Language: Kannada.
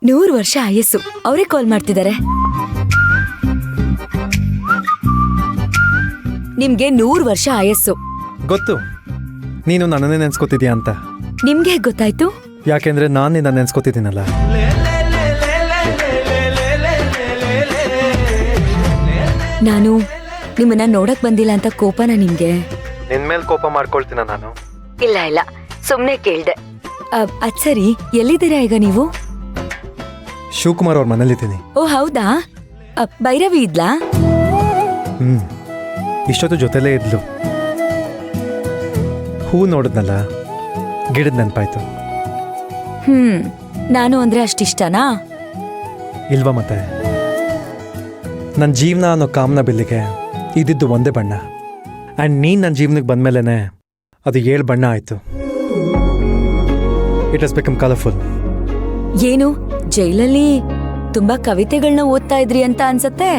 100 ವರ್ಷ ಆಯಸ್ಸು. ಅವರೇ ಕಾಲ್ ಮಾಡ್ತಿದ್ದಾರೆ. ನಿಮ್ಗೆ 100 ವರ್ಷ ಆಯಸ್ಸು. ಗೊತ್ತು, ನೀನು ನನ್ನನ್ನೇ ನೆನ್ಸ್ಕೊತಿದ್ಯಾ ಅಂತ. ನಿಮ್ಗೆ ಹೇಗ್ ಗೊತ್ತಾಯ್ತು? ಯಾಕೆಂದ್ರೆ ನಾನು ನಿನ್ನ ನೆನ್ಸ್ಕೊತಿದ್ದೀನಲ್ಲ. ನಾನು ನಿಮ್ಮನ್ನ ನೋಡಕ್ ಬಂದಿಲ್ಲ ಅಂತ ಕೋಪನ ನಿಮ್ಗೆ? ನಿನ್ ಮೇಲೆ ಕೋಪ ಮಾಡ್ಕೊಳ್ತೀನ ನಾನು? ಇಲ್ಲ ಇಲ್ಲ, ಸುಮ್ನೆ ಕೇಳ್ದೆ. ಅದ್ ಸರಿ, ಎಲ್ಲಿದ್ದೀರಾ ಈಗ ನೀವು? ಶಿವಕುಮಾರ್ ಅವ್ರ ಮನೇಲಿದ್ದೀನಿ. ಓ ಹೌದಾ? ಭೈರವಿ ಇದ್ಲಾ? ಇಷ್ಟೊತ್ತು ಜೊತೆಲೇ ಇದ್ಲು. ಹೂ ನೋಡಿದ್ನಲ್ಲ, ಗಿಡದ ನೆನಪಾಯ್ತು. ನಾನು ಅಂದ್ರೆ ಅಷ್ಟಿಷ್ಟನಾ? ಇಲ್ವಾ ಮತ್ತೆ. ನನ್ನ ಜೀವನ ಅನ್ನೋ ಕಾಮನ ಬಿಲ್ಲಿಗೆ ಇದ್ದಿದ್ದು ಒಂದೇ ಬಣ್ಣ. ಆ್ಯಂಡ್ ನೀನು ನನ್ನ ಜೀವನಕ್ಕೆ ಬಂದಮೇಲೆ ಅದು 7 ಬಣ್ಣ ಆಯಿತು. It has become colourful. ಏನು, ಜೈಲಲ್ಲಿ ತುಂಬಾ ಕವಿತೆಗಳನ್ನ ಓದ್ತಾ ಇದ್ರಿ ಅಂತ ಅನ್ಸತ್ತೆ.